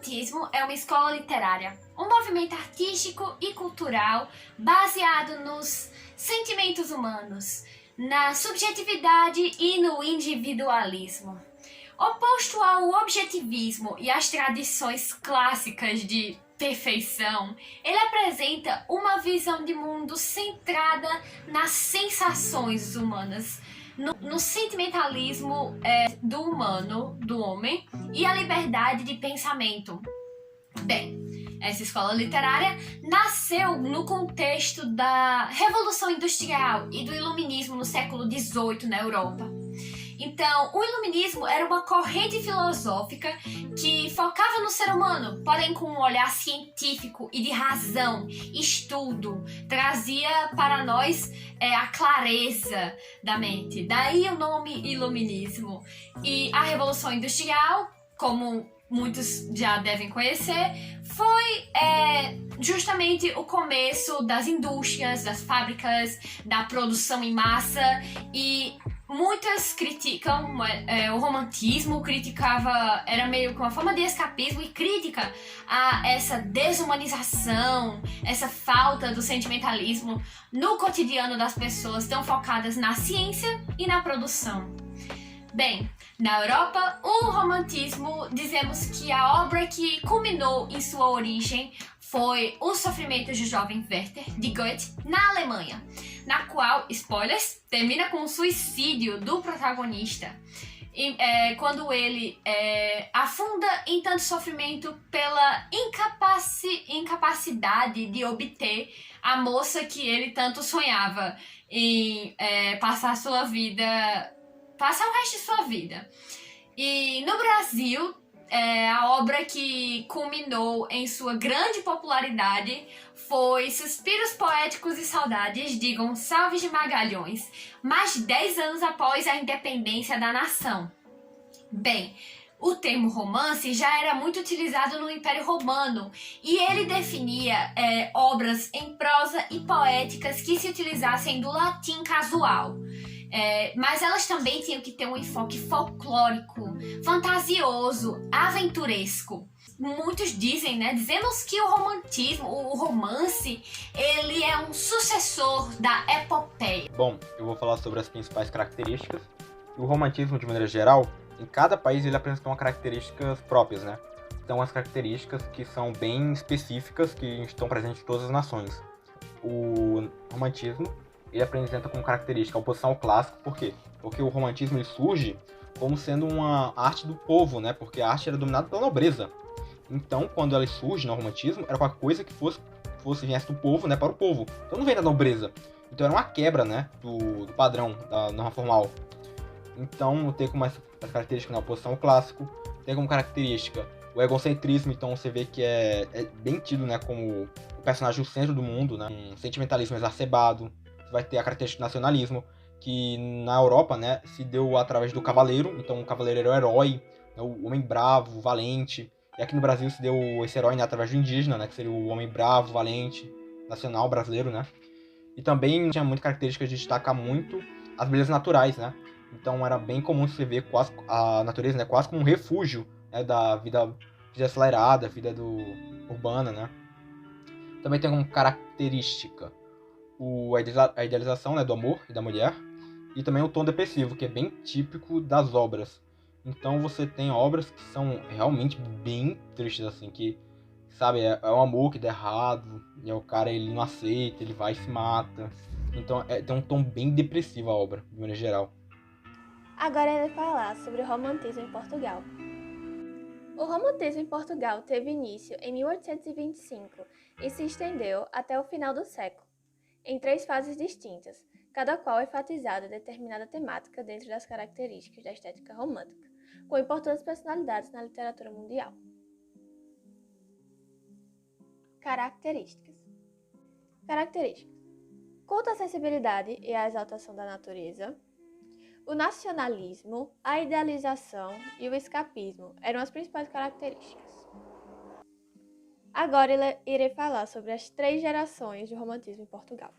romantismo é uma escola literária, um movimento artístico e cultural baseado nos sentimentos humanos, na subjetividade e no individualismo. Oposto ao objetivismo e às tradições clássicas de perfeição, ele apresenta uma visão de mundo centrada nas sensações humanas, no sentimentalismo do humano, do homem, e a liberdade de pensamento. Bem, essa escola literária nasceu no contexto da Revolução Industrial e do Iluminismo no século XVIII na Europa. Então, o Iluminismo era uma corrente filosófica que focava no ser humano, porém com um olhar científico e de razão, estudo, trazia para nós a clareza da mente. Daí o nome Iluminismo. E a Revolução Industrial, como muitos já devem conhecer, foi justamente o começo das indústrias, das fábricas, da produção em massa, e muitas criticam o romantismo, era meio que uma forma de escapismo e crítica a essa desumanização, essa falta do sentimentalismo no cotidiano das pessoas tão focadas na ciência e na produção. Bem, na Europa, o romantismo, dizemos que a obra que culminou em sua origem foi Os Sofrimentos do Jovem Werther, de Goethe, na Alemanha, na qual, spoilers, termina com o suicídio do protagonista, quando ele afunda em tanto sofrimento pela incapacidade de obter a moça que ele tanto sonhava em passar o resto de sua vida. E no Brasil, a obra que culminou em sua grande popularidade foi Suspiros Poéticos e Saudades, de Gonçalves de Magalhães, mais de 10 anos após a independência da nação. Bem, o termo romance já era muito utilizado no Império Romano e ele definia obras em prosa e poéticas que se utilizassem do latim casual. Mas elas também tinham que ter um enfoque folclórico, fantasioso, aventuresco. Muitos dizemos que o romantismo, o romance, ele é um sucessor da epopeia. Bom, eu vou falar sobre as principais características. O romantismo, de maneira geral, em cada país ele apresenta características próprias, né? Então, as características que são bem específicas, que estão presentes em todas as nações. O romantismo ele apresenta como característica a oposição ao clássico. Por quê? Porque o romantismo ele surge como sendo uma arte do povo, né? Porque a arte era dominada pela nobreza. Então, quando ela surge no romantismo, era qualquer coisa que viesse do povo, né, para o povo. Então não vem da nobreza. Então era uma quebra, né, do padrão da norma formal. Então tem como essa característica na oposição ao clássico, tem como característica o egocentrismo. Então você vê que é bem tido, né, como o personagem o centro do mundo, né, um sentimentalismo exacerbado. Vai ter a característica do nacionalismo, que na Europa, né, se deu através do cavaleiro. Então o cavaleiro era o herói, né, o homem bravo, valente. E aqui no Brasil se deu esse herói, né, através do indígena, né, que seria o homem bravo, valente, nacional brasileiro, né. E também tinha muita característica de destacar muito as belezas naturais, né. Então era bem comum você ver quase a natureza, né, quase como um refúgio, né, da vida acelerada, vida urbana, né. Também tem como característica a idealização, né, do amor e da mulher, e também o tom depressivo, que é bem típico das obras. Então você tem obras que são realmente bem tristes, assim, que, sabe, é um amor que dá errado, e o cara ele não aceita, ele vai e se mata. Então tem um tom bem depressivo a obra, de maneira geral. Agora ele vai falar sobre o romantismo em Portugal. O romantismo em Portugal teve início em 1825 e se estendeu até o final do século, em 3 fases distintas, cada qual enfatizada determinada temática dentro das características da estética romântica, com importantes personalidades na literatura mundial. Características. Culto à sensibilidade e à exaltação da natureza. O nacionalismo, a idealização e o escapismo eram as principais características. Agora irei falar sobre as 3 gerações do romantismo em Portugal.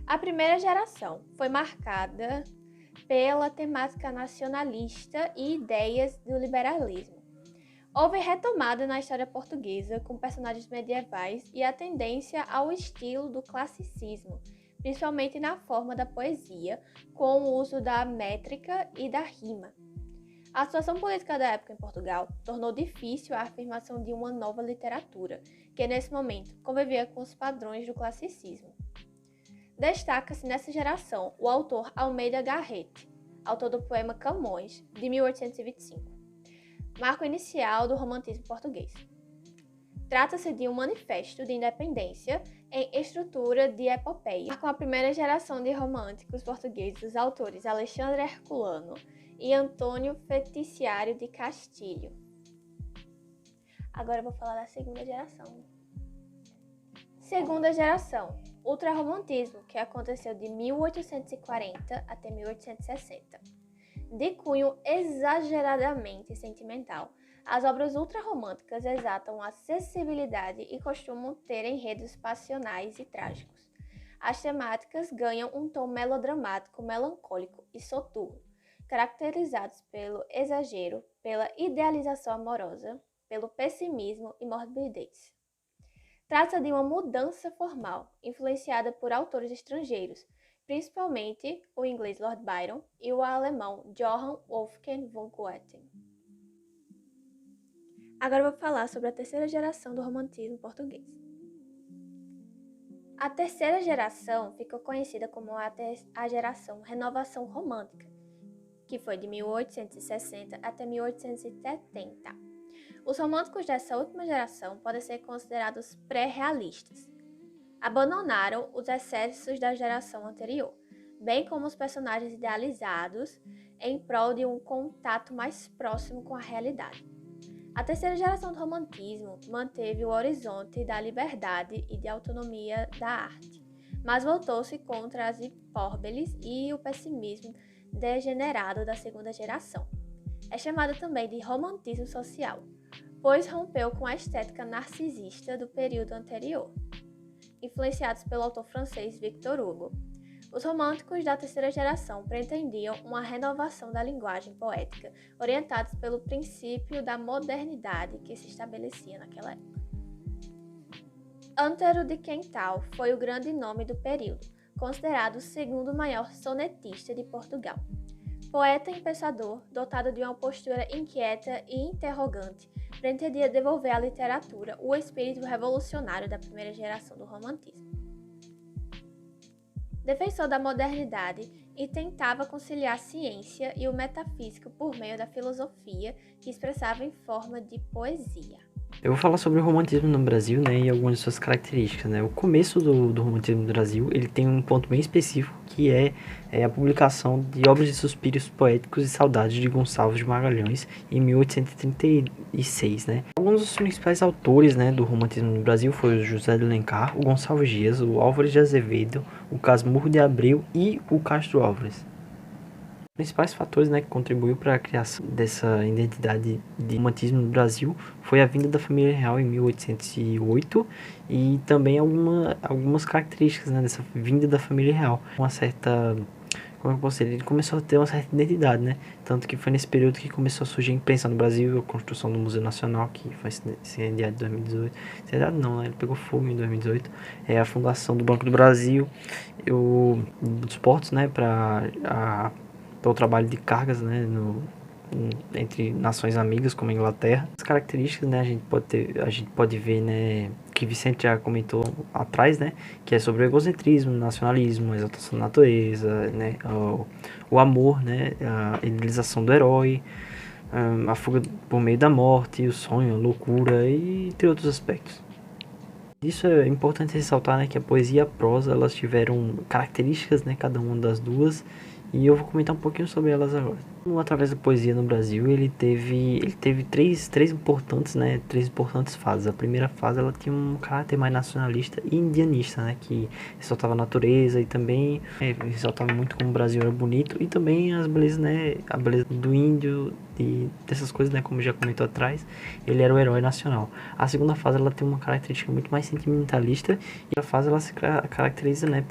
A primeira geração foi marcada pela temática nacionalista e ideias do liberalismo. Houve retomada na história portuguesa com personagens medievais e a tendência ao estilo do classicismo, principalmente na forma da poesia, com o uso da métrica e da rima. A situação política da época em Portugal tornou difícil a afirmação de uma nova literatura, que nesse momento convivia com os padrões do classicismo. Destaca-se nessa geração o autor Almeida Garrett, autor do poema Camões, de 1825, marco inicial do romantismo português. Trata-se de um manifesto de independência em estrutura de epopeia, com a primeira geração de românticos portugueses, os autores Alexandre Herculano e Antônio Feticiário de Castilho. Agora eu vou falar da segunda geração. Segunda geração, ultrarromantismo, que aconteceu de 1840 até 1860. De cunho exageradamente sentimental, as obras ultrarromânticas exaltam a sensibilidade e costumam ter enredos passionais e trágicos. As temáticas ganham um tom melodramático, melancólico e soturno, caracterizados pelo exagero, pela idealização amorosa, pelo pessimismo e morbidez. Trata de uma mudança formal, influenciada por autores estrangeiros, principalmente o inglês Lord Byron e o alemão Johann Wolfgang von Goethe. Agora eu vou falar sobre a terceira geração do romantismo português. A terceira geração ficou conhecida como a geração Renovação Romântica, que foi de 1860 até 1870. Os românticos dessa última geração podem ser considerados pré-realistas. Abandonaram os excessos da geração anterior, bem como os personagens idealizados, em prol de um contato mais próximo com a realidade. A terceira geração do romantismo manteve o horizonte da liberdade e de autonomia da arte, mas voltou-se contra as hipérboles e o pessimismo degenerado da segunda geração. É chamada também de romantismo social, pois rompeu com a estética narcisista do período anterior. Influenciados pelo autor francês Victor Hugo, os românticos da terceira geração pretendiam uma renovação da linguagem poética, orientados pelo princípio da modernidade que se estabelecia naquela época. Antero de Quental foi o grande nome do período, considerado o segundo maior sonetista de Portugal. Poeta e pensador, dotado de uma postura inquieta e interrogante, pretendia devolver à literatura o espírito revolucionário da primeira geração do romantismo. Defensor da modernidade e tentava conciliar a ciência e o metafísico por meio da filosofia que expressava em forma de poesia. Eu vou falar sobre o romantismo no Brasil, né, e algumas de suas características, né. O começo do romantismo no Brasil, ele tem um ponto bem específico, que é a publicação de obras de suspiros poéticos e saudades de Gonçalves de Magalhães, em 1836, né. Alguns dos principais autores, né, do romantismo no Brasil foram o José de Alencar, o Gonçalves Dias, o Álvares de Azevedo, o Casmurro de Abreu e o Castro Álvares. Os principais fatores, né, que contribuiu para a criação dessa identidade de romantismo no Brasil foi a vinda da família real em 1808 e também algumas características, né, dessa vinda da família real. Uma certa, como eu posso dizer, ele começou a ter uma certa identidade, né, tanto que foi nesse período que começou a surgir a imprensa no Brasil, a construção do Museu Nacional, que foi incendiado em 2018, incendiado não, né, ele pegou fogo em 2018, a fundação do Banco do Brasil, dos portos, né, para o trabalho de cargas, né, entre nações amigas como a Inglaterra. As características, né, a gente pode ver, né, que Vicente já comentou atrás, né, que é sobre o egocentrismo, o nacionalismo, a exaltação da natureza, né, o amor, né, a idealização do herói, a fuga por meio da morte, o sonho, a loucura e entre outros aspectos. Isso é importante ressaltar, né, que a poesia e a prosa, elas tiveram características, né, cada uma das duas, e eu vou comentar um pouquinho sobre elas agora. Através da poesia no Brasil, ele teve três importantes fases. A primeira fase, ela tinha um caráter mais nacionalista e indianista, né, que ressaltava a natureza e também ressaltava muito como o Brasil era bonito e também as belezas, né, a beleza do índio e dessas coisas, né, como já comentou atrás, ele era o herói nacional. A segunda fase, ela tem uma característica muito mais sentimentalista e a fase, ela se caracteriza, né,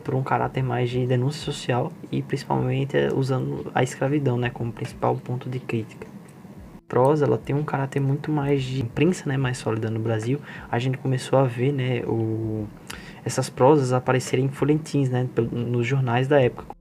por um caráter mais de denúncia social e principalmente usando a escravidão, né, como principal ponto de crítica. prosa, ela tem um caráter muito mais de imprensa, né, mais sólida no Brasil. A gente começou a ver, né, essas prosas aparecerem em folhetins, né, nos jornais da época.